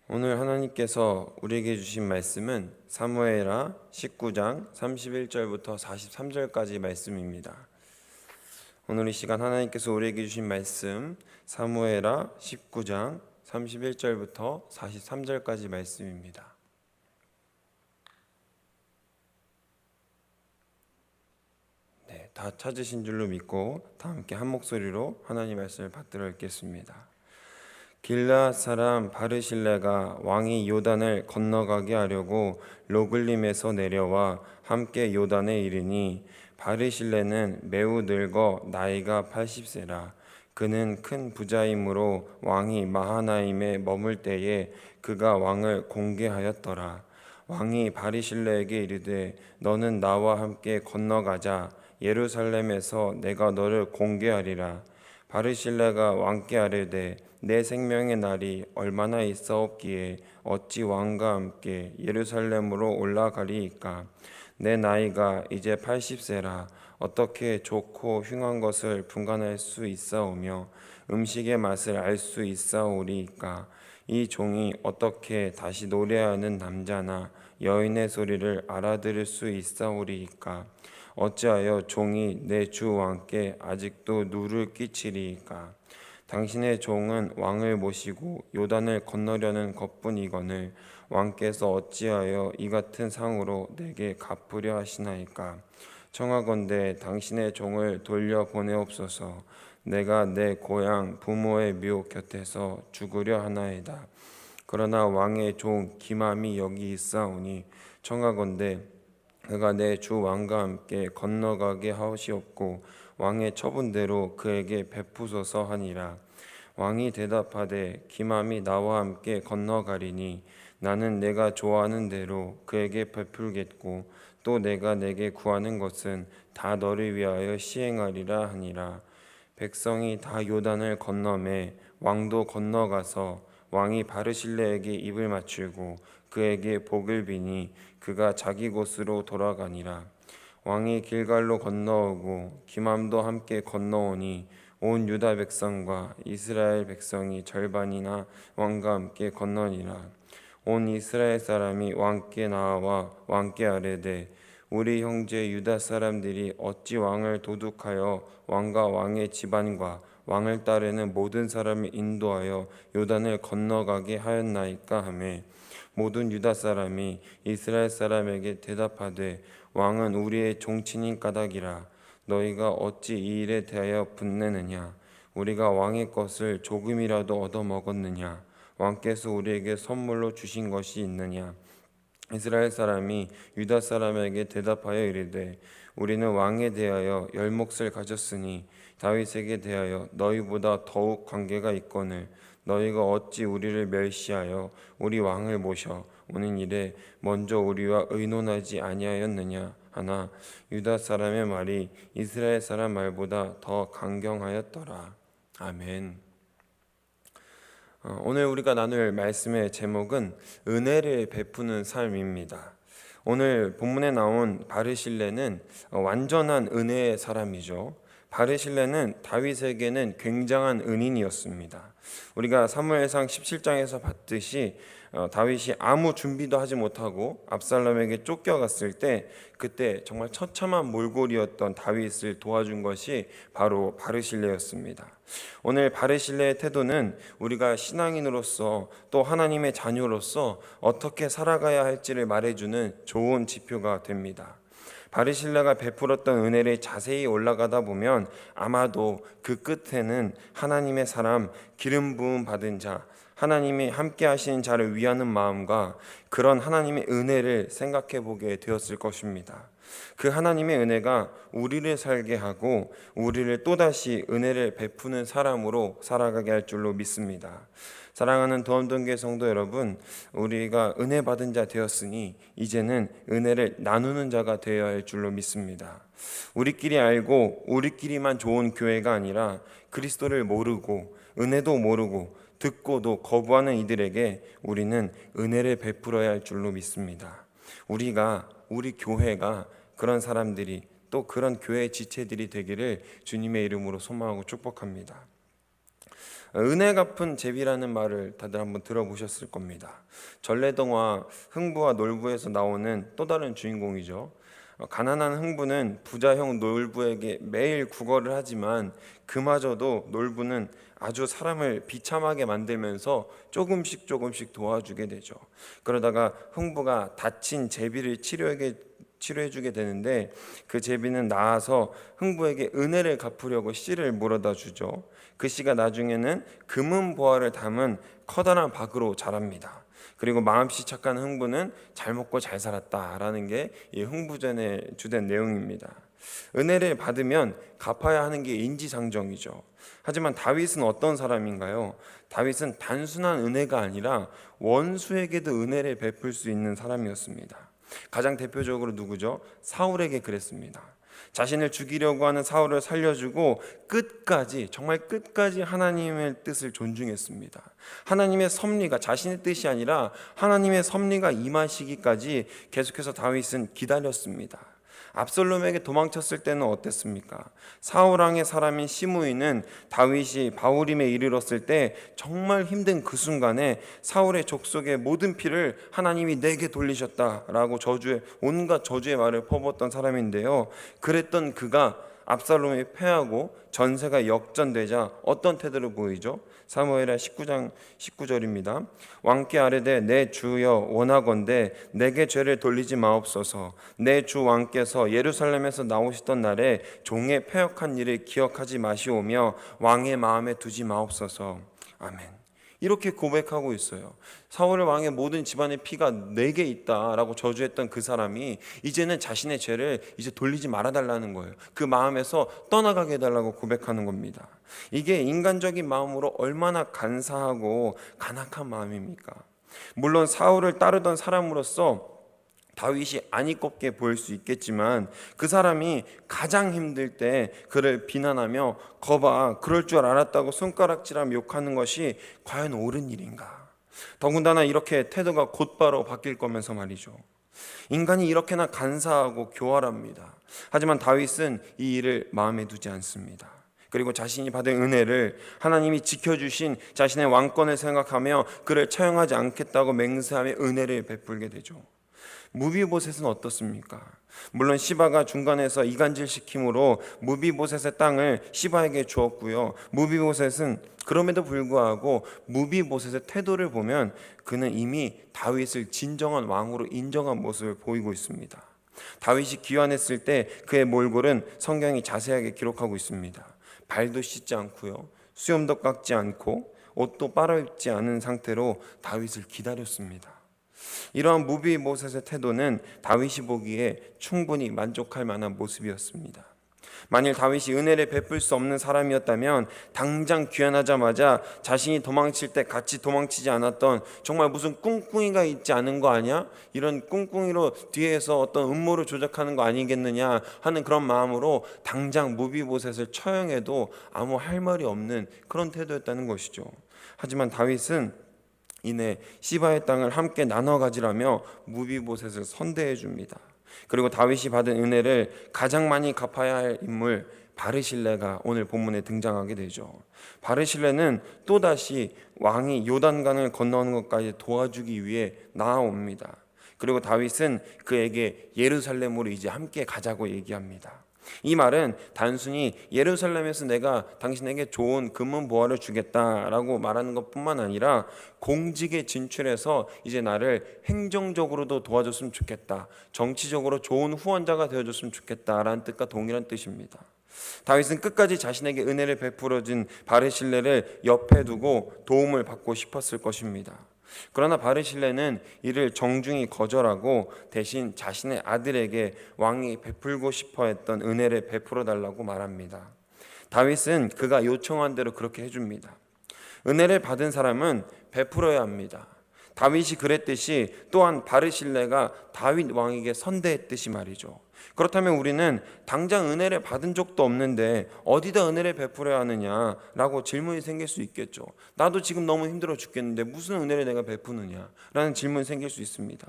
오늘 하나님께서 우리에게 주신 말씀은 사무엘하 19장 31절부터 43절까지 말씀입니다. 오늘 이 시간 하나님께서 우리에게 주신 말씀 사무엘하 19장 31절부터 43절까지 말씀입니다. 다 찾으신 줄로 믿고 다 함께 한 목소리로 하나님 말씀을 받들어 읽겠습니다. 길르앗 사람 바르실레가 왕이 요단을 건너가게 하려고 로글림에서 내려와 함께 요단에 이르니 바르실레는 매우 늙어 나이가 80세라. 그는 큰 부자이므로 왕이 마하나임에 머물 때에 그가 왕을 공개하였더라. 왕이 바르실레에게 이르되 너는 나와 함께 건너가자. 예루살렘에서 내가 너를 공개하리라. 바르실레가 왕께 아뢰되 내 생명의 날이 얼마나 있사옵기에 어찌 왕과 함께 예루살렘으로 올라가리이까. 내 나이가 이제 80세라. 어떻게 좋고 흉한 것을 분간할 수 있사오며 음식의 맛을 알 수 있사오리이까. 이 종이 어떻게 다시 노래하는 남자나 여인의 소리를 알아들을 수 있사오리이까. 어찌하여 종이 내 주 왕께 아직도 누를 끼치리이까. 당신의 종은 왕을 모시고 요단을 건너려는 것뿐이거늘 왕께서 어찌하여 이 같은 상으로 내게 갚으려 하시나이까. 청하건대 당신의 종을 돌려보내옵소서. 내가 내 고향 부모의 묘 곁에서 죽으려 하나이다. 그러나 왕의 종 기맘이 여기 있사오니 청하건대 그가 내 주 왕과 함께 건너가게 하시옵고 왕의 처분대로 그에게 베푸소서 하니라. 왕이 대답하되 기맘이 나와 함께 건너가리니 나는 내가 좋아하는 대로 그에게 베풀겠고 또 내가 내게 구하는 것은 다 너를 위하여 시행하리라 하니라. 백성이 다 요단을 건너매 왕도 건너가서 왕이 바르실레에게 입을 맞추고 그에게 복을 비니 그가 자기 곳으로 돌아가니라. 왕이 길갈로 건너오고 기맘도 함께 건너오니 온 유다 백성과 이스라엘 백성이 절반이나 왕과 함께 건너니라. 온 이스라엘 사람이 왕께 나와 왕께 아뢰되 우리 형제 유다 사람들이 어찌 왕을 도둑하여 왕과 왕의 집안과 왕을 따르는 모든 사람을 인도하여 요단을 건너가게 하였나이까 하매 모든 유다 사람이 이스라엘 사람에게 대답하되 왕은 우리의 종친인 까닭이라. 너희가 어찌 이 일에 대하여 분내느냐. 우리가 왕의 것을 조금이라도 얻어먹었느냐. 왕께서 우리에게 선물로 주신 것이 있느냐. 이스라엘 사람이 유다 사람에게 대답하여 이르되 우리는 왕에 대하여 열 몫을 가졌으니 다윗에게 대하여 너희보다 더욱 관계가 있거늘 너희가 어찌 우리를 멸시하여 우리 왕을 모셔 오는 일에 먼저 우리와 의논하지 아니하였느냐 하나 유다 사람의 말이 이스라엘 사람 말보다 더 강경하였더라. 아멘. 오늘 우리가 나눌 말씀의 제목은 은혜를 베푸는 삶입니다. 오늘 본문에 나온 바르실레는 완전한 은혜의 사람이죠. 바르실레는 다윗에게는 굉장한 은인이었습니다. 우리가 사무엘상 17장에서 봤듯이 다윗이 아무 준비도 하지 못하고 압살롬에게 쫓겨갔을 때 그때 정말 처참한 몰골이었던 다윗을 도와준 것이 바로 바르실레였습니다. 오늘 바르실레의 태도는 우리가 신앙인으로서 또 하나님의 자녀로서 어떻게 살아가야 할지를 말해주는 좋은 지표가 됩니다. 바르실레가 베풀었던 은혜를 자세히 올라가다 보면 아마도 그 끝에는 하나님의 사람, 기름 부음 받은 자, 하나님이 함께 하시는 자를 위하는 마음과 그런 하나님의 은혜를 생각해 보게 되었을 것입니다. 그 하나님의 은혜가 우리를 살게 하고 우리를 또다시 은혜를 베푸는 사람으로 살아가게 할 줄로 믿습니다. 사랑하는 도움동교회 성도 여러분, 우리가 은혜 받은 자 되었으니 이제는 은혜를 나누는 자가 되어야 할 줄로 믿습니다. 우리끼리 알고 우리끼리만 좋은 교회가 아니라 그리스도를 모르고 은혜도 모르고 듣고도 거부하는 이들에게 우리는 은혜를 베풀어야 할 줄로 믿습니다. 우리 교회가 그런 사람들이 또 그런 교회 지체들이 되기를 주님의 이름으로 소망하고 축복합니다. 은혜 갚은 제비라는 말을 다들 한번 들어보셨을 겁니다. 전래동화 흥부와 놀부에서 나오는 또 다른 주인공이죠. 가난한 흥부는 부자형 놀부에게 매일 구걸을 하지만 그마저도 놀부는 아주 사람을 비참하게 만들면서 조금씩 도와주게 되죠. 그러다가 흥부가 다친 제비를 치료해주게 되는데 그 제비는 나아서 흥부에게 은혜를 갚으려고 씨를 물어다 주죠. 그 씨가 나중에는 금은 보화를 담은 커다란 박으로 자랍니다. 그리고 마음씨 착한 흥부는 잘 먹고 잘 살았다라는 게 이 흥부전의 주된 내용입니다. 은혜를 받으면 갚아야 하는 게 인지상정이죠. 하지만 다윗은 어떤 사람인가요? 다윗은 단순한 은혜가 아니라 원수에게도 은혜를 베풀 수 있는 사람이었습니다. 가장 대표적으로 누구죠? 사울에게 그랬습니다. 자신을 죽이려고 하는 사울을 살려주고 정말 끝까지 하나님의 뜻을 존중했습니다. 하나님의 섭리가 자신의 뜻이 아니라 하나님의 섭리가 임하시기까지 계속해서 다윗은 기다렸습니다. 압살롬에게 도망쳤을 때는 어땠습니까? 사울왕의 사람인 시므이는 다윗이 바후림에 이르렀을 때 정말 힘든 그 순간에 사울의 족속의 모든 피를 하나님이 내게 돌리셨다라고 온갖 저주의 말을 퍼붓던 사람인데요. 그랬던 그가 압살롬이 패하고 전세가 역전되자 어떤 태도를 보이죠? 사무엘하 19장 19절입니다. 왕께 아뢰되 내 주여 원하건대 내게 죄를 돌리지 마옵소서. 내 주 왕께서 예루살렘에서 나오시던 날에 종의 패역한 일을 기억하지 마시오며 왕의 마음에 두지 마옵소서. 아멘. 이렇게 고백하고 있어요. 사울 왕의 모든 집안의 피가 내게 있다라고 저주했던 그 사람이 이제는 자신의 죄를 이제 돌리지 말아달라는 거예요. 그 마음에서 떠나가게 해달라고 고백하는 겁니다. 이게 인간적인 마음으로 얼마나 간사하고 간악한 마음입니까? 물론 사울을 따르던 사람으로서 다윗이 안이 꼽게 보일 수 있겠지만 그 사람이 가장 힘들 때 그를 비난하며 거봐 그럴 줄 알았다고 손가락질하며 욕하는 것이 과연 옳은 일인가? 더군다나 이렇게 태도가 곧바로 바뀔 거면서 말이죠. 인간이 이렇게나 간사하고 교활합니다. 하지만 다윗은 이 일을 마음에 두지 않습니다. 그리고 자신이 받은 은혜를 하나님이 지켜주신 자신의 왕권을 생각하며 그를 처형하지 않겠다고 맹세하며 은혜를 베풀게 되죠. 무비보셋은 어떻습니까? 물론 시바가 중간에서 이간질 시킴으로 무비보셋의 땅을 시바에게 주었고요. 무비보셋은 그럼에도 불구하고 무비보셋의 태도를 보면 그는 이미 다윗을 진정한 왕으로 인정한 모습을 보이고 있습니다. 다윗이 귀환했을 때 그의 몰골은 성경이 자세하게 기록하고 있습니다. 발도 씻지 않고요, 수염도 깎지 않고 옷도 빨아입지 않은 상태로 다윗을 기다렸습니다. 이러한 무비보셋의 태도는 다윗이 보기에 충분히 만족할 만한 모습이었습니다. 만일 다윗이 은혜를 베풀 수 없는 사람이었다면 당장 귀환하자마자 자신이 도망칠 때 같이 도망치지 않았던 정말 무슨 꿍꿍이가 있지 않은 거 아니야? 이런 꿍꿍이로 뒤에서 어떤 음모를 조작하는 거 아니겠느냐 하는 그런 마음으로 당장 무비보셋을 처형해도 아무 할 말이 없는 그런 태도였다는 것이죠. 하지만 다윗은 이내 시바의 땅을 함께 나눠 가지라며 무비보셋을 선대해 줍니다. 그리고 다윗이 받은 은혜를 가장 많이 갚아야 할 인물 바르실레가 오늘 본문에 등장하게 되죠. 바르실레는 또다시 왕이 요단강을 건너는 것까지 도와주기 위해 나아옵니다. 그리고 다윗은 그에게 예루살렘으로 이제 함께 가자고 얘기합니다. 이 말은 단순히 예루살렘에서 내가 당신에게 좋은 금은 보화를 주겠다라고 말하는 것뿐만 아니라 공직에 진출해서 이제 나를 행정적으로도 도와줬으면 좋겠다, 정치적으로 좋은 후원자가 되어줬으면 좋겠다라는 뜻과 동일한 뜻입니다. 다윗은 끝까지 자신에게 은혜를 베풀어준 바르실레를 옆에 두고 도움을 받고 싶었을 것입니다. 그러나 바르실레는 이를 정중히 거절하고 대신 자신의 아들에게 왕이 베풀고 싶어 했던 은혜를 베풀어 달라고 말합니다. 다윗은 그가 요청한 대로 그렇게 해줍니다. 은혜를 받은 사람은 베풀어야 합니다. 다윗이 그랬듯이 또한 바르실레가 다윗 왕에게 선대했듯이 말이죠. 그렇다면 우리는 당장 은혜를 받은 적도 없는데 어디다 은혜를 베풀어야 하느냐라고 질문이 생길 수 있겠죠. 나도 지금 너무 힘들어 죽겠는데 무슨 은혜를 내가 베푸느냐라는 질문이 생길 수 있습니다.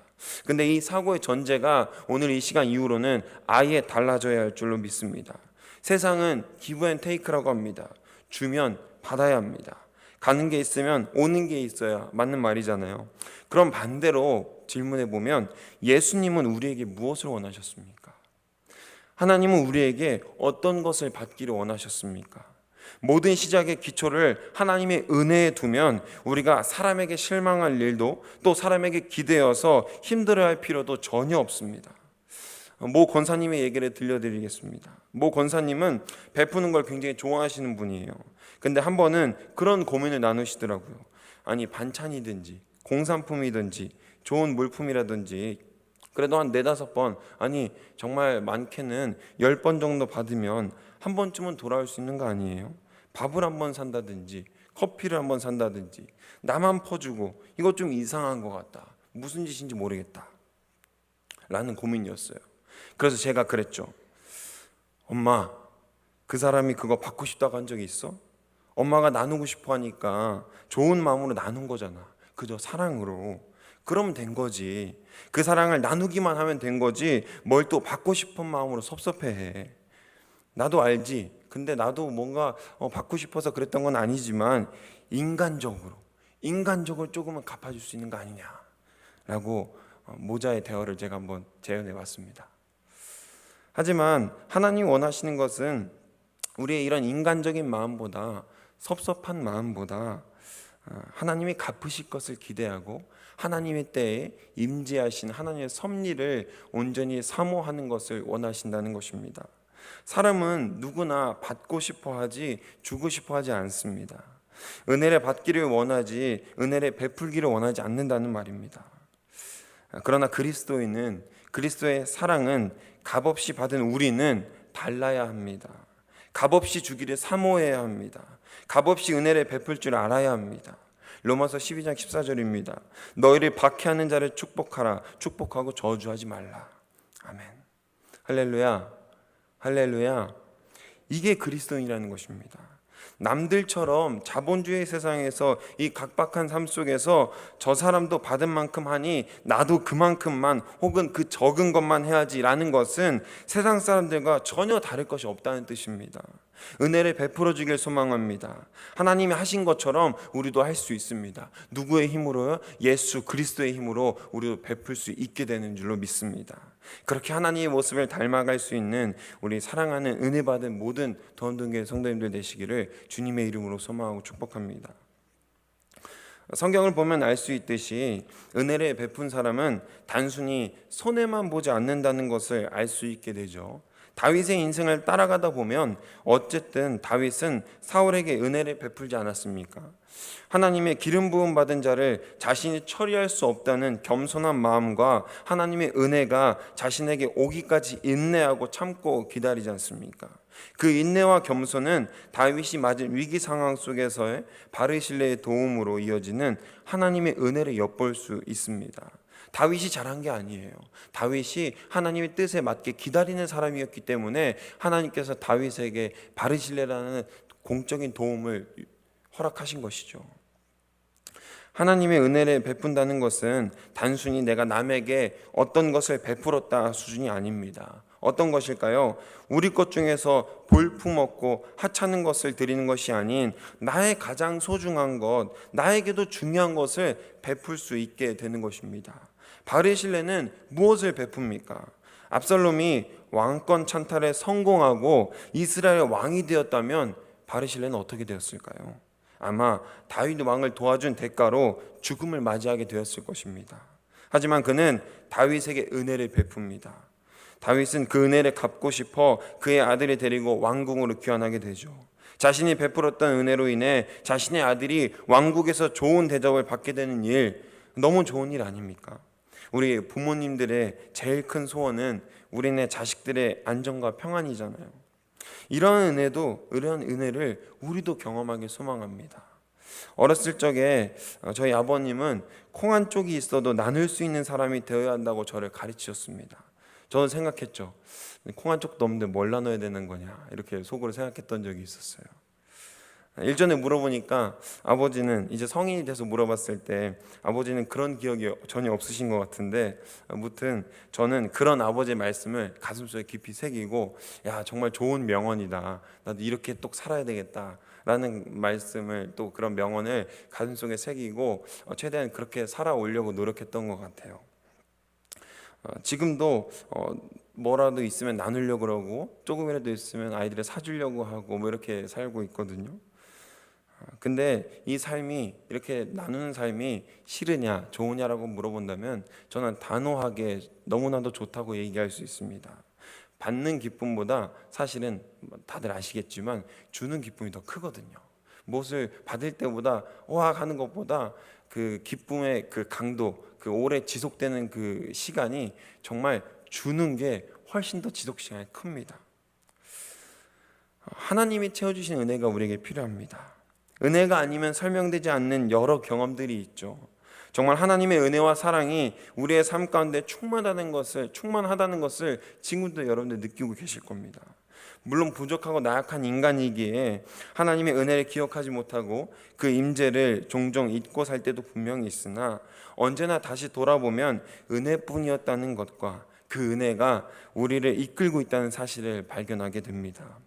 근데 이 사고의 전제가 오늘 이 시간 이후로는 아예 달라져야 할 줄로 믿습니다. 세상은 기브 앤 테이크라고 합니다. 주면 받아야 합니다. 가는 게 있으면 오는 게 있어야 맞는 말이잖아요. 그럼 반대로 질문해 보면 예수님은 우리에게 무엇을 원하셨습니까? 하나님은 우리에게 어떤 것을 받기를 원하셨습니까? 모든 시작의 기초를 하나님의 은혜에 두면 우리가 사람에게 실망할 일도 또 사람에게 기대어서 힘들어할 필요도 전혀 없습니다. 모 권사님의 얘기를 들려드리겠습니다. 모 권사님은 베푸는 걸 굉장히 좋아하시는 분이에요. 근데 한 번은 그런 고민을 나누시더라고요. 아니, 반찬이든지 공산품이든지 좋은 물품이라든지 그래도 한 4-5번, 아니 정말 많게는 10번 정도 받으면 한 번쯤은 돌아올 수 있는 거 아니에요? 밥을 한 번 산다든지 커피를 한 번 산다든지 나만 퍼주고 이거 좀 이상한 것 같다. 무슨 짓인지 모르겠다 라는 고민이었어요. 그래서 제가 그랬죠. 엄마, 그 사람이 그거 받고 싶다고 한 적이 있어? 엄마가 나누고 싶어 하니까 좋은 마음으로 나눈 거잖아. 그저 사랑으로. 그러면 된 거지. 그 사랑을 나누기만 하면 된 거지 뭘 또 받고 싶은 마음으로 섭섭해해. 나도 알지. 근데 나도 뭔가 받고 싶어서 그랬던 건 아니지만 인간적으로 조금은 갚아줄 수 있는 거 아니냐라고 모자의 대화를 제가 한번 재현해 봤습니다. 하지만 하나님 원하시는 것은 우리의 이런 인간적인 마음보다 섭섭한 마음보다 하나님이 갚으실 것을 기대하고 하나님의 때에 임재하신 하나님의 섭리를 온전히 사모하는 것을 원하신다는 것입니다. 사람은 누구나 받고 싶어 하지 주고 싶어 하지 않습니다. 은혜를 받기를 원하지 은혜를 베풀기를 원하지 않는다는 말입니다. 그러나 그리스도의 사랑은 값없이 받은 우리는 달라야 합니다. 값없이 주기를 사모해야 합니다. 값없이 은혜를 베풀 줄 알아야 합니다. 로마서 12장 14절입니다. 너희를 박해하는 자를 축복하라. 축복하고 저주하지 말라. 아멘. 할렐루야. 할렐루야. 이게 그리스도인이라는 것입니다. 남들처럼 자본주의 세상에서 이 각박한 삶 속에서 저 사람도 받은 만큼 하니 나도 그만큼만 혹은 그 적은 것만 해야지라는 것은 세상 사람들과 전혀 다를 것이 없다는 뜻입니다. 은혜를 베풀어 주길 소망합니다. 하나님이 하신 것처럼 우리도 할 수 있습니다. 누구의 힘으로요? 예수 그리스도의 힘으로 우리도 베풀 수 있게 되는 줄로 믿습니다. 그렇게 하나님의 모습을 닮아갈 수 있는 우리 사랑하는 은혜 받은 모든 더운동교회 성도님들 되시기를 주님의 이름으로 소망하고 축복합니다. 성경을 보면 알 수 있듯이 은혜를 베푼 사람은 단순히 손해만 보지 않는다는 것을 알 수 있게 되죠. 다윗의 인생을 따라가다 보면 어쨌든 다윗은 사울에게 은혜를 베풀지 않았습니까? 하나님의 기름 부음 받은 자를 자신이 처리할 수 없다는 겸손한 마음과 하나님의 은혜가 자신에게 오기까지 인내하고 참고 기다리지 않습니까? 그 인내와 겸손은 다윗이 맞은 위기 상황 속에서의 바르실레의 도움으로 이어지는 하나님의 은혜를 엿볼 수 있습니다. 다윗이 잘한 게 아니에요. 다윗이 하나님의 뜻에 맞게 기다리는 사람이었기 때문에 하나님께서 다윗에게 바르실레라는 공적인 도움을 허락하신 것이죠. 하나님의 은혜를 베푼다는 것은 단순히 내가 남에게 어떤 것을 베풀었다 수준이 아닙니다. 어떤 것일까요? 우리 것 중에서 볼품없고 하찮은 것을 드리는 것이 아닌 나의 가장 소중한 것, 나에게도 중요한 것을 베풀 수 있게 되는 것입니다. 바르실레는 무엇을 베풉니까? 압살롬이 왕권 찬탈에 성공하고 이스라엘의 왕이 되었다면 바르실레는 어떻게 되었을까요? 아마 다윗 왕을 도와준 대가로 죽음을 맞이하게 되었을 것입니다. 하지만 그는 다윗에게 은혜를 베풉니다. 다윗은 그 은혜를 갚고 싶어 그의 아들을 데리고 왕궁으로 귀환하게 되죠. 자신이 베풀었던 은혜로 인해 자신의 아들이 왕국에서 좋은 대접을 받게 되는 일, 너무 좋은 일 아닙니까? 우리 부모님들의 제일 큰 소원은 우리네 자식들의 안정과 평안이잖아요. 이러한 은혜를 우리도 경험하길 소망합니다. 어렸을 적에 저희 아버님은 콩 한 쪽이 있어도 나눌 수 있는 사람이 되어야 한다고 저를 가르치셨습니다. 저는 생각했죠. 콩 한 쪽도 없는데 뭘 나눠야 되는 거냐 이렇게 속으로 생각했던 적이 있었어요. 일전에 물어보니까 아버지는 이제 성인이 돼서 물어봤을 때 아버지는 그런 기억이 전혀 없으신 것 같은데 아무튼 저는 그런 아버지의 말씀을 가슴속에 깊이 새기고 야 정말 좋은 명언이다. 나도 이렇게 똑 살아야 되겠다 라는 말씀을, 또 그런 명언을 가슴속에 새기고 최대한 그렇게 살아오려고 노력했던 것 같아요. 지금도 뭐라도 있으면 나누려고 그러고, 조금이라도 있으면 아이들을 사주려고 하고 뭐 이렇게 살고 있거든요. 근데 이 삶이, 이렇게 나누는 삶이 싫으냐 좋으냐라고 물어본다면 저는 단호하게 너무나도 좋다고 얘기할 수 있습니다. 받는 기쁨보다, 사실은 다들 아시겠지만 주는 기쁨이 더 크거든요. 무엇을 받을 때보다 와 하는 것보다 그 기쁨의 그 강도, 그 오래 지속되는 그 시간이 정말 주는 게 훨씬 더 지속 시간이 큽니다. 하나님이 채워주신 은혜가 우리에게 필요합니다. 은혜가 아니면 설명되지 않는 여러 경험들이 있죠. 정말 하나님의 은혜와 사랑이 우리의 삶 가운데 충만하다는 것을 지금도 여러분들 느끼고 계실 겁니다. 물론 부족하고 나약한 인간이기에 하나님의 은혜를 기억하지 못하고 그 임재를 종종 잊고 살 때도 분명히 있으나, 언제나 다시 돌아보면 은혜뿐이었다는 것과 그 은혜가 우리를 이끌고 있다는 사실을 발견하게 됩니다.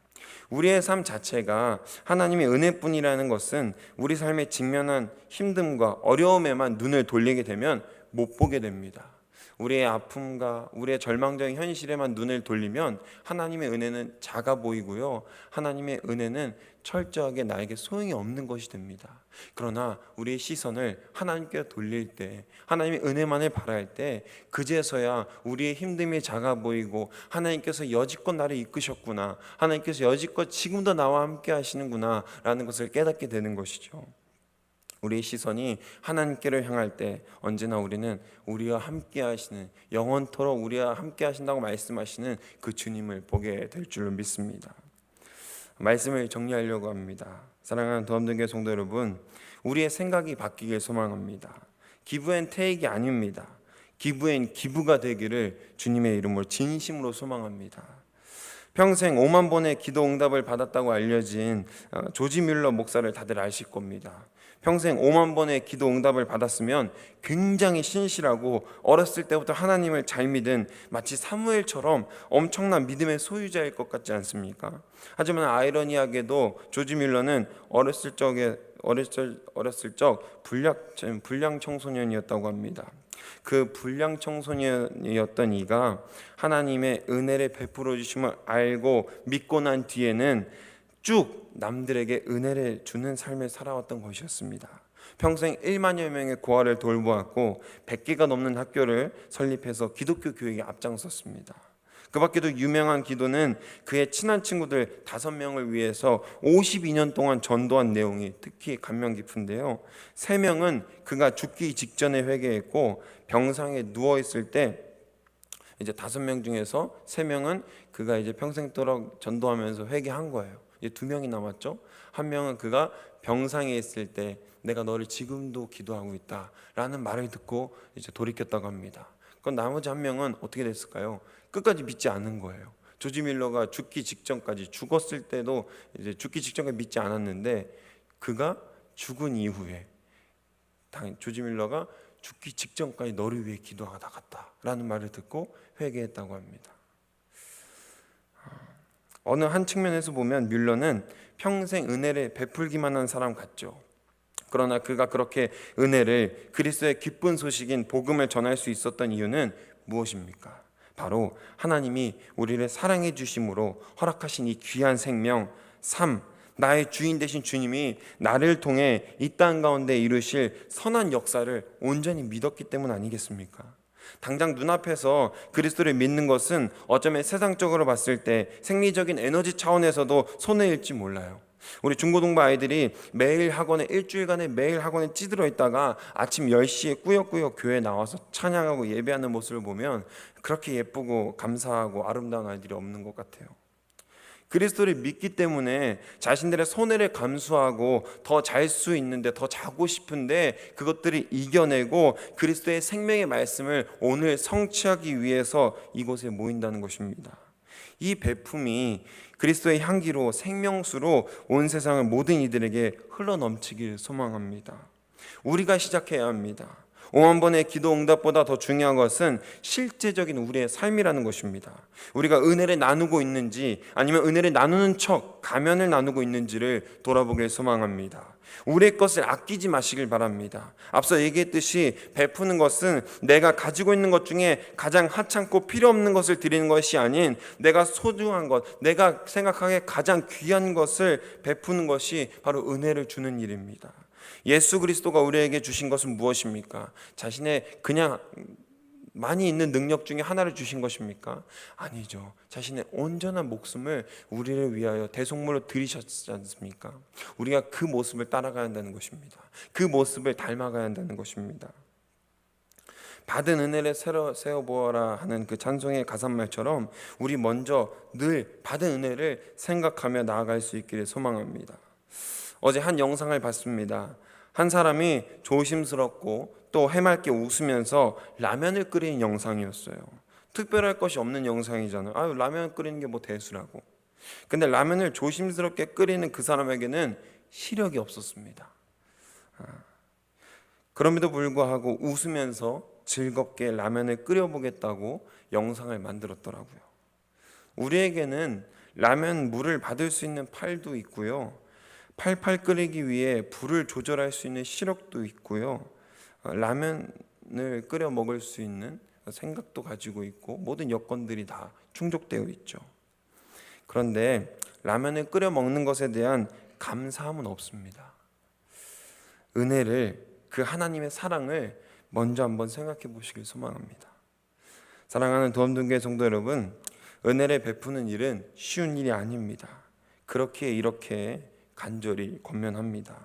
우리의 삶 자체가 하나님의 은혜뿐이라는 것은 우리 삶에 직면한 힘듦과 어려움에만 눈을 돌리게 되면 못 보게 됩니다. 우리의 아픔과 우리의 절망적인 현실에만 눈을 돌리면 하나님의 은혜는 작아 보이고요, 하나님의 은혜는 철저하게 나에게 소용이 없는 것이 됩니다. 그러나 우리의 시선을 하나님께 돌릴 때, 하나님의 은혜만을 바라할 때, 그제서야 우리의 힘듦이 작아 보이고 하나님께서 여지껏 나를 이끄셨구나, 하나님께서 여지껏 지금도 나와 함께 하시는구나 라는 것을 깨닫게 되는 것이죠. 우리의 시선이 하나님께로 향할 때 언제나 우리는 우리와 함께 하시는, 영원토록 우리와 함께 하신다고 말씀하시는 그 주님을 보게 될 줄로 믿습니다. 말씀을 정리하려고 합니다. 사랑하는 도함동교회 성도 여러분, 우리의 생각이 바뀌길 소망합니다. 기부엔 태익이 아닙니다. 기부엔 기부가 되기를 주님의 이름으로 진심으로 소망합니다. 평생 5만 번의 기도 응답을 받았다고 알려진 조지 뮬러 목사를 다들 아실 겁니다. 평생 5만 번의 기도 응답을 받았으면 굉장히 신실하고 어렸을 때부터 하나님을 잘 믿은, 마치 사무엘처럼 엄청난 믿음의 소유자일 것 같지 않습니까? 하지만 아이러니하게도 조지 뮬러는 어렸을 적 불량 청소년이었다고 합니다. 그 불량 청소년이었던 이가 하나님의 은혜를 베풀어 주심을 알고 믿고 난 뒤에는 쭉 남들에게 은혜를 주는 삶을 살아왔던 것이었습니다. 평생 1만여 명의 고아를 돌보았고 100개가 넘는 학교를 설립해서 기독교 교육에 앞장섰습니다. 그 밖에도 유명한 기도는 그의 친한 친구들 5명을 위해서 52년 동안 전도한 내용이 특히 감명 깊은데요. 3명은 그가 죽기 직전에 회개했고, 병상에 누워있을 때 이제 5명 중에서 3명은 그가 이제 평생도록 전도하면서 회개한 거예요. 이제 2명이 남았죠. 1명은 그가 병상에 있을 때 내가 너를 지금도 기도하고 있다 라는 말을 듣고 이제 돌이켰다고 합니다. 그럼 나머지 1명은 어떻게 됐을까요? 끝까지 믿지 않은 거예요. 조지 밀러가 죽기 직전까지, 죽었을 때도 이제 죽기 직전까지 믿지 않았는데, 그가 죽은 이후에 조지 밀러가 죽기 직전까지 너를 위해 기도하다 갔다 라는 말을 듣고 회개했다고 합니다. 어느 한 측면에서 보면 뮬러는 평생 은혜를 베풀기만 한 사람 같죠. 그러나 그가 그렇게 은혜를, 그리스도의 기쁜 소식인 복음을 전할 수 있었던 이유는 무엇입니까? 바로 하나님이 우리를 사랑해 주심으로 허락하신 이 귀한 생명, 삶, 나의 주인 되신 주님이 나를 통해 이 땅 가운데 이루실 선한 역사를 온전히 믿었기 때문 아니겠습니까? 당장 눈앞에서 그리스도를 믿는 것은 어쩌면 세상적으로 봤을 때 생리적인 에너지 차원에서도 손해일지 몰라요. 우리 중고등부 아이들이 매일 학원에, 일주일간에 매일 학원에 찌들어 있다가 아침 10시에 꾸역꾸역 교회에 나와서 찬양하고 예배하는 모습을 보면 그렇게 예쁘고 감사하고 아름다운 아이들이 없는 것 같아요. 그리스도를 믿기 때문에 자신들의 손해를 감수하고 더 잘 수 있는데, 더 자고 싶은데 그것들을 이겨내고 그리스도의 생명의 말씀을 오늘 성취하기 위해서 이곳에 모인다는 것입니다. 이 베품이 그리스도의 향기로, 생명수로 온 세상을 모든 이들에게 흘러넘치길 소망합니다. 우리가 시작해야 합니다. 5만 번의 기도 응답보다 더 중요한 것은 실제적인 우리의 삶이라는 것입니다. 우리가 은혜를 나누고 있는지 아니면 은혜를 나누는 척 가면을 나누고 있는지를 돌아보길 소망합니다. 우리의 것을 아끼지 마시길 바랍니다. 앞서 얘기했듯이 베푸는 것은 내가 가지고 있는 것 중에 가장 하찮고 필요 없는 것을 드리는 것이 아닌 내가 소중한 것, 내가 생각하기에 가장 귀한 것을 베푸는 것이 바로 은혜를 주는 일입니다. 예수 그리스도가 우리에게 주신 것은 무엇입니까? 자신의 그냥 많이 있는 능력 중에 하나를 주신 것입니까? 아니죠. 자신의 온전한 목숨을 우리를 위하여 대속물로 드리셨지 않습니까? 우리가 그 모습을 따라가야 한다는 것입니다. 그 모습을 닮아가야 한다는 것입니다. 받은 은혜를 새로 세워보아라 하는 그 찬송의 가사말처럼 우리 먼저 늘 받은 은혜를 생각하며 나아갈 수 있기를 소망합니다. 어제 한 영상을 봤습니다. 한 사람이 조심스럽고 또 해맑게 웃으면서 라면을 끓이는 영상이었어요. 특별할 것이 없는 영상이잖아요. 아유, 라면 끓이는 게 뭐 대수라고. 근데 라면을 조심스럽게 끓이는 그 사람에게는 시력이 없었습니다. 그럼에도 불구하고 웃으면서 즐겁게 라면을 끓여보겠다고 영상을 만들었더라고요. 우리에게는 라면 물을 받을 수 있는 팔도 있고요. 팔팔 끓이기 위해 불을 조절할 수 있는 시력도 있고요. 라면을 끓여 먹을 수 있는 생각도 가지고 있고 모든 여건들이 다 충족되어 있죠. 그런데 라면을 끓여 먹는 것에 대한 감사함은 없습니다. 은혜를, 그 하나님의 사랑을 먼저 한번 생각해 보시길 소망합니다. 사랑하는 도움등교회 성도 여러분, 은혜를 베푸는 일은 쉬운 일이 아닙니다. 그렇게 이렇게 간절히 권면합니다.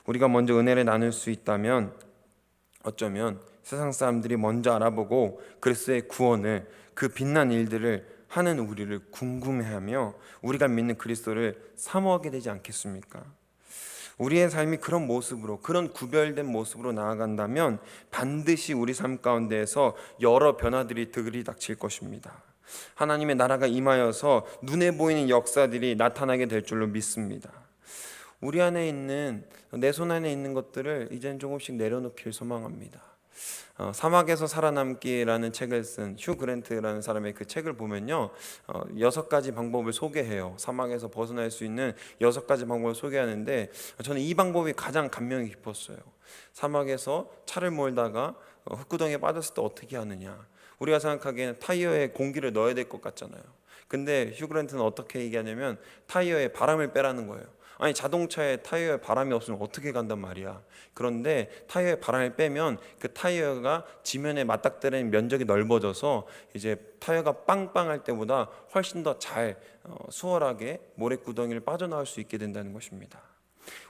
우리가 먼저 은혜를 나눌 수 있다면 어쩌면 세상 사람들이 먼저 알아보고 그리스도의 구원을, 그 빛난 일들을 하는 우리를 궁금해하며 우리가 믿는 그리스도를 사모하게 되지 않겠습니까? 우리의 삶이 그런 모습으로, 그런 구별된 모습으로 나아간다면 반드시 우리 삶 가운데에서 여러 변화들이 들이닥칠 것입니다. 하나님의 나라가 임하여서 눈에 보이는 역사들이 나타나게 될 줄로 믿습니다. 우리 안에 있는, 내 손 안에 있는 것들을 이제는 조금씩 내려놓길 소망합니다. 사막에서 살아남기라는 책을 쓴 휴 그랜트라는 사람의 그 책을 보면요, 6가지 방법을 소개해요. 사막에서 벗어날 수 있는 6가지 방법을 소개하는데 저는 이 방법이 가장 감명이 깊었어요. 사막에서 차를 몰다가 흙구덩이에 빠졌을 때 어떻게 하느냐. 우리가 생각하기에는 타이어에 공기를 넣어야 될 것 같잖아요. 근데 휴 그랜트는 어떻게 얘기하냐면 타이어에 바람을 빼라는 거예요. 아니, 자동차에 타이어에 바람이 없으면 어떻게 간단 말이야. 그런데 타이어에 바람을 빼면 그 타이어가 지면에 맞닥뜨리는 면적이 넓어져서 이제 타이어가 빵빵할 때보다 훨씬 더 잘 수월하게 모래구덩이를 빠져나올 수 있게 된다는 것입니다.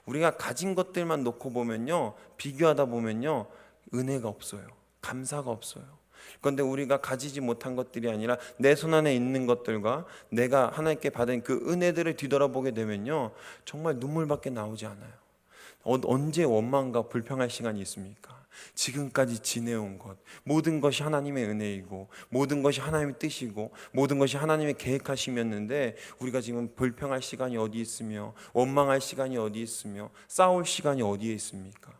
우리가 가진 것들만 놓고 보면요, 비교하다 보면요, 은혜가 없어요. 감사가 없어요. 그런데 우리가 가지지 못한 것들이 아니라 내 손 안에 있는 것들과 내가 하나님께 받은 그 은혜들을 뒤돌아보게 되면요, 정말 눈물밖에 나오지 않아요. 언제 원망과 불평할 시간이 있습니까? 지금까지 지내온 것, 모든 것이 하나님의 은혜이고 모든 것이 하나님의 뜻이고 모든 것이 하나님의 계획하심이었는데 우리가 지금 불평할 시간이 어디 있으며 원망할 시간이 어디 있으며 싸울 시간이 어디에 있습니까?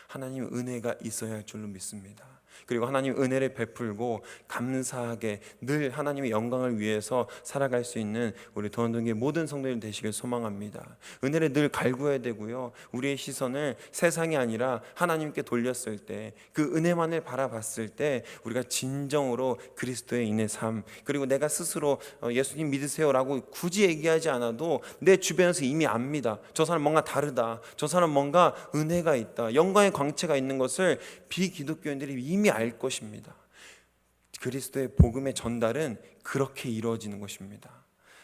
하나님의 은혜가 있어야 할 줄로 믿습니다. 그리고 하나님 은혜를 베풀고 감사하게 늘 하나님의 영광을 위해서 살아갈 수 있는 우리 도원동교회 모든 성도들 되시길 소망합니다. 은혜를 늘 갈구해야 되고요, 우리의 시선을 세상이 아니라 하나님께 돌렸을 때, 그 은혜만을 바라봤을 때 우리가 진정으로 그리스도의 인의 삶, 그리고 내가 스스로 예수님 믿으세요라고 굳이 얘기하지 않아도 내 주변에서 이미 압니다. 저 사람 뭔가 다르다, 저 사람 뭔가 은혜가 있다, 영광의 광채가 있는 것을 비기독교인들이 이미 알 것입니다. 그리스도의 복음의 전달은 그렇게 이루어지는 것입니다.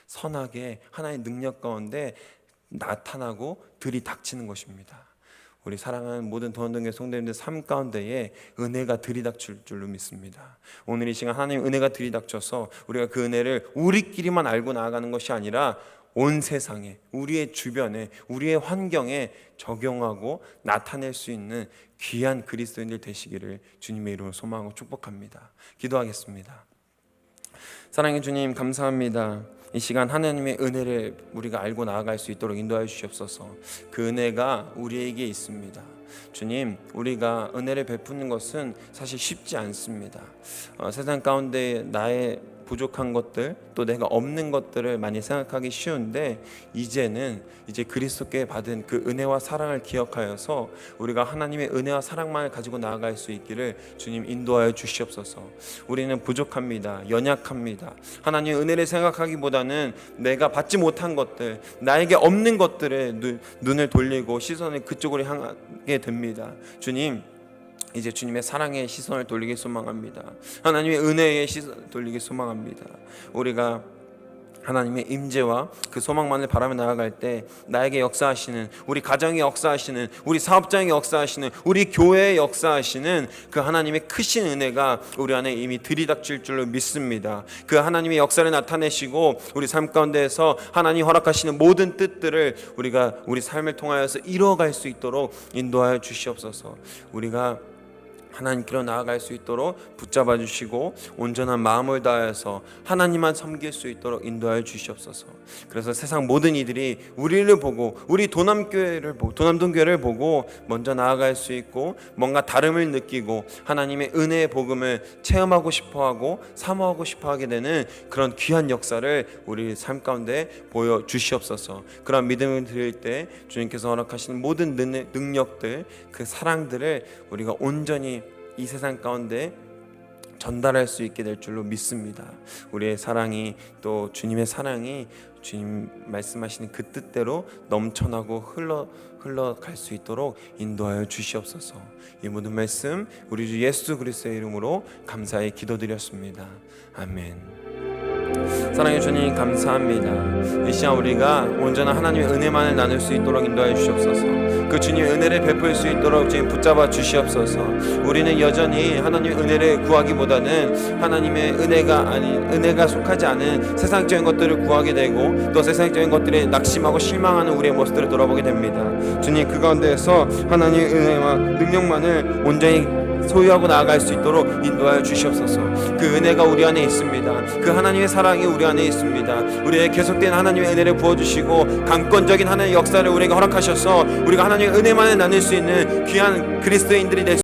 선하게 하나님의 능력 가운데 나타나고 들이닥치는 것입니다. 우리 사랑하는 모든 도원동교회 성도님들 삶 가운데에 은혜가 들이닥칠 줄로 믿습니다. 오늘 이 시간 하나님 은혜가 들이닥쳐서 우리가 그 은혜를 우리끼리만 알고 나아가는 것이 아니라 온 세상에, 우리의 주변에, 우리의 환경에 적용하고 나타낼 수 있는 귀한 그리스도인들 되시기를 주님의 이름으로 소망하고 축복합니다. 기도하겠습니다. 사랑의 주님, 감사합니다. 이 시간 하나님의 은혜를 우리가 알고 나아갈 수 있도록 인도하여 주시옵소서. 그 은혜가 우리에게 있습니다. 주님, 우리가 은혜를 베푸는 것은 사실 쉽지 않습니다. 세상 가운데 나의 부족한 것들, 또 내가 없는 것들을 많이 생각하기 쉬운데, 이제 그리스도께 받은 그 은혜와 사랑을 기억하여서 우리가 하나님의 은혜와 사랑만을 가지고 나아갈 수 있기를 주님 인도하여 주시옵소서. 우리는 부족합니다. 연약합니다. 하나님의 은혜를 생각하기보다는 내가 받지 못한 것들, 나에게 없는 것들에 눈을 돌리고 시선을 그쪽으로 향하게 됩니다. 주님, 이제 주님의 사랑의 시선을 돌리기 소망합니다. 하나님의 은혜의 시선을 돌리기 소망합니다. 우리가 하나님의 임재와 그 소망만을 바라며 나아갈 때 나에게 역사하시는, 우리 가정에 역사하시는, 우리 사업장에 역사하시는, 우리 교회에 역사하시는 그 하나님의 크신 은혜가 우리 안에 이미 들이닥칠 줄로 믿습니다. 그 하나님의 역사를 나타내시고 우리 삶 가운데에서 하나님 허락하시는 모든 뜻들을 우리가 우리 삶을 통하여서 이루어갈 수 있도록 인도하여 주시옵소서. 우리가 하나님께로 나아갈 수 있도록 붙잡아 주시고 온전한 마음을 다해서 하나님만 섬길 수 있도록 인도하여 주시옵소서. 그래서 세상 모든 이들이 우리를 보고, 우리 도남동교회를 보고 먼저 나아갈 수 있고 뭔가 다름을 느끼고 하나님의 은혜의 복음을 체험하고 싶어하고 사모하고 싶어하게 되는 그런 귀한 역사를 우리 삶 가운데 보여 주시옵소서. 그런 믿음을 드릴 때 주님께서 허락하시는 모든 능력들, 그 사랑들을 우리가 온전히 이 세상 가운데 전달할 수 있게 될 줄로 믿습니다. 우리의 사랑이, 또 주님의 사랑이 주님 말씀하시는 그 뜻대로 넘쳐나고 흘러갈 수 있도록 인도하여 주시옵소서. 이 모든 말씀 우리 주 예수 그리스도의 이름으로 감사히 기도드렸습니다. 아멘. 사랑해 주님, 감사합니다. 이 시간 우리가 온전한 하나님의 은혜만을 나눌 수 있도록 인도하여 주시옵소서. 그 주님의 은혜를 베풀 수 있도록 지금 붙잡아 주시옵소서. 우리는 여전히 하나님의 은혜를 구하기보다는 하나님의 은혜가 속하지 않은 세상적인 것들을 구하게 되고, 또 세상적인 것들에 낙심하고 실망하는 우리의 모습들을 돌아보게 됩니다. 주님, 그 가운데에서 하나님의 은혜와 능력만을 온전히 소유하고 나아갈 수 있도록 인도하여 주시옵소서. 그 은혜가 우리 안에 있습니다. 그 하나님의 사랑이 우리 안에 있습니다. 우리의 계속된 하나님의 은혜를 부어주시고 강권적인 하나님의 역사를 우리에게 허락하셔서 우리가 하나님의 은혜만을 나눌 수 있는 귀한 그리스도인들이 될